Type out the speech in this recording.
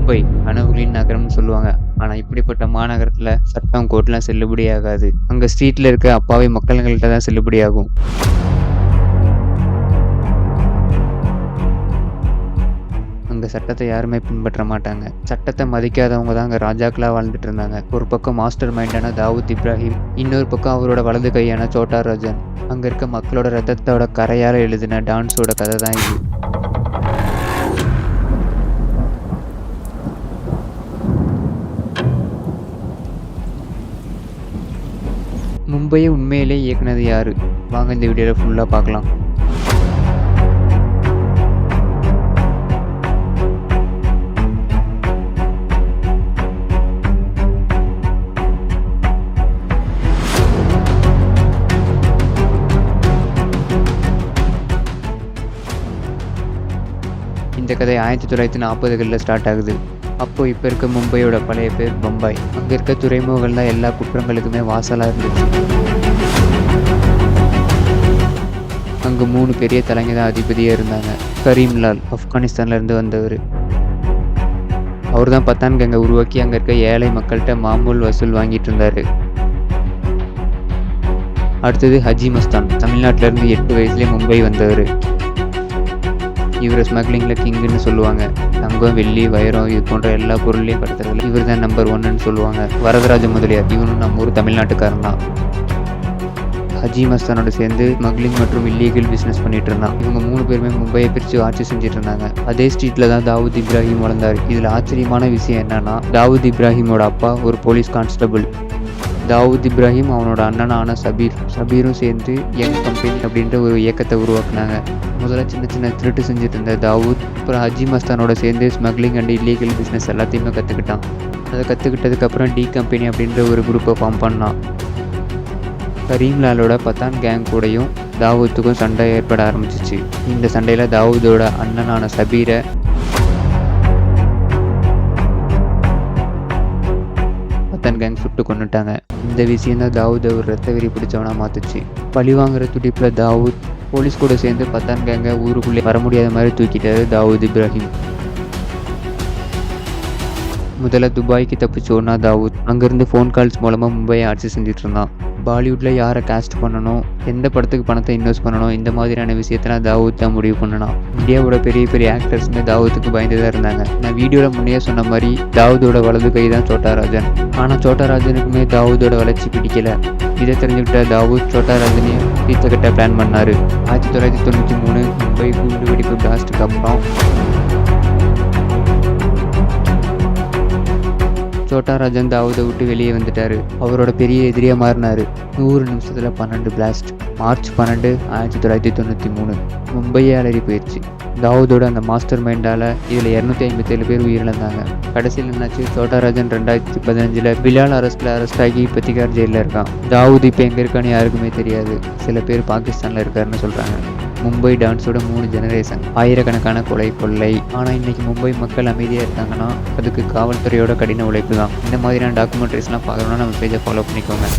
மும்பை கனவுகளின் நகரம்னு சொல்லுவாங்க. ஆனா இப்படிப்பட்ட மாநகரத்துல சட்டம் கோர்ட்லாம் செல்லுபடியாகாது. அங்க ஸ்ட்ரீட்ல இருக்க அப்பாவி மக்கள்கிட்ட தான் செல்லுபடியாகும். அங்க சட்டத்தை யாருமே பின்பற்ற மாட்டாங்க. சட்டத்தை மதிக்காதவங்க தான் அங்க ராஜாக்களா வாழ்ந்துட்டு இருந்தாங்க. ஒரு பக்கம் மாஸ்டர் மைண்டான தாவூத் இப்ராஹிம், இன்னொரு பக்கம் அவரோட வலது கையான சோட்டா ராஜன். அங்க இருக்க மக்களோட ரத்தத்தோட கரையால எழுதின டான்ஸோட கதை தான் இது. மும்பையை உண்மையிலே இயக்குனது யாரு? வாங்க இந்த வீடியோல ஃபுல்லா பார்க்கலாம். இந்த கதை 1940களில் ஸ்டார்ட் ஆகுது. அப்போ இப்போ இருக்க மும்பையோட பழைய பேர் பம்பாய். அங்கே இருக்க துறைமுகங்கள் தான் எல்லா குற்றங்களுக்குமே வாசலாக இருந்துச்சு. அங்கே 3 பெரிய தலைங்க தான் அதிபதியாக இருந்தாங்க. கரீம்லால் ஆப்கானிஸ்தான்லேருந்து வந்தவர். அவர் தான் பத்தான் கேங்கை உருவாக்கி அங்கே இருக்க ஏழை மக்கள்கிட்ட மாமூல் வசூல் வாங்கிட்டு இருந்தார். அடுத்தது ஹஜி மஸ்தான், தமிழ்நாட்டிலேருந்து 8 வயசுலேயே மும்பை வந்தவர். இவரை ஸ்மக்லிங்கில் கிங்குன்னு சொல்லுவாங்க. தங்கம், வெள்ளி, வைரம் இது போன்ற எல்லா பொருளையும் கடத்துறதுல இவர் தான் நம்பர் 1ன்னு சொல்லுவாங்க. வரதராஜ முதலியார், இவனும் நம்ம ஊர் தமிழ்நாட்டுக்காரன் தான். ஹஜி மஸ்தானோட சேர்ந்து ஸ்மக்லிங் மற்றும் இல்லீகல் பிஸ்னஸ் பண்ணிட்டு இருந்தான். இவங்க 3 பேருமே மும்பையை பிரித்து ஆட்சி செஞ்சுட்டு இருந்தாங்க. அதே ஸ்ட்ரீட்ல தான் தாவூத் இப்ராஹிம் வளர்ந்தார். இதில் ஆச்சரியமான விஷயம் என்னன்னா, தாவூத் இப்ராஹிமோட அப்பா ஒரு போலீஸ் கான்ஸ்டபிள். தாவூத் இப்ராஹிம் அவனோட அண்ணனான சபீரும் சேர்ந்து யங் கம்பெனி அப்படின்ற ஒரு இயக்கத்தை உருவாக்குனாங்க. முதல்ல சின்ன சின்ன திருட்டு செஞ்சுட்டு இருந்த தாவூத் அப்புறம் ஹஜி மஸ்தானோட சேர்ந்து ஸ்மக்லிங் அண்ட் இல்லீகல் பிஸ்னஸ் எல்லாத்தையுமே கற்றுக்கிட்டான். அதை கற்றுக்கிட்டதுக்கப்புறம் டி கம்பெனி அப்படின்ற ஒரு குரூப்பை ஃபார்ம் பண்ணான். கரீம்லாலோட பத்தான் கேங் கூடயும் தாவூத்துக்கும் சண்டை ஏற்பட ஆரம்பிச்சிச்சு. இந்த சண்டையில் தாவூதோட அண்ணனான சபீரை பத்தான் கேங் சுட்டு கொண்டுட்டாங்க. இந்த விஷயம் தான் தாவூத் ஒரு ரத்த வெறி பிடிச்சவனா மாத்துச்சு. பழி வாங்குற துடிப்புல தாவூத் போலீஸ் கூட சேர்ந்து பத்தான் கேங்க ஊருக்குள்ளே வர முடியாத மாதிரி தூக்கிட்டாரு தாவூத் இப்ராஹிம். முதல்ல துபாய்க்கு தப்பிச்சோன்னா தாவூத் அங்கேருந்து ஃபோன் கால்ஸ் மூலமாக மும்பையை ஆட்சி செஞ்சுட்டு இருந்தான். பாலிவுட்டில் யாரை காஸ்ட் பண்ணணும், எந்த படத்துக்கு பணத்தை இன்வெஸ்ட் பண்ணணும், இந்த மாதிரியான விஷயத்தெல்லாம் தாவூத் தான் முடிவு பண்ணணும். இந்தியாவோட பெரிய பெரிய ஆக்டர்ஸுமே தாவூத்துக்கு பயந்து தான் இருந்தாங்க. நான் வீடியோவில் முன்னே சொன்ன மாதிரி தாவூதோட வலது கை தான் சோட்டா ராஜன். ஆனால் சோட்டா ராஜனுக்குமே தாவூதோட வளர்ச்சி பிடிக்கல. இதை தெரிஞ்சுக்கிட்ட தாவூத் சோட்டா ராஜனையும் தீர்த்தக்கட்ட பிளான் பண்ணார். 1993 மும்பை குண்டு வெடிப்பு பிளாஸ்டுக்கு அப்புறம் சோட்டா ராஜன் தாவூதை விட்டு வெளியே வந்துட்டாரு. அவரோட பெரிய எதிரியா மாறினாரு. 100 நிமிஷத்துல 12 பிளாஸ்ட். மார்ச் 12, 1993 மும்பையே அலறி போயிடுச்சு. தாவூதோட அந்த மாஸ்டர் மைண்டால இதுல 257 பேர் உயிரிழந்தாங்க. கடைசியில் என்னாச்சு, சோட்டா ராஜன் 2015 பிலால் அரெஸ்ட் ஆகி இப்ப திகார் ஜெயில இருக்கான். தாவூத் இப்ப எங்க இருக்கான்னு யாருக்குமே தெரியாது. சில பேர் பாகிஸ்தான்ல இருக்காருன்னு சொல்றாங்க. மும்பை டான்ஸோட 3 ஜெனரேஷன், ஆயிரக்கணக்கான கொள்ளை. ஆனால் இன்னைக்கு மும்பை மக்கள் அமைதியாக இருக்காங்கன்னா அதுக்கு காவல்துறையோட கடின உழைப்பு தான். இந்த மாதிரியான டாக்குமெண்ட்ரிஸ்லாம் பார்க்கணுன்னா நம்ம பேஜை ஃபாலோ பண்ணிக்கோங்க.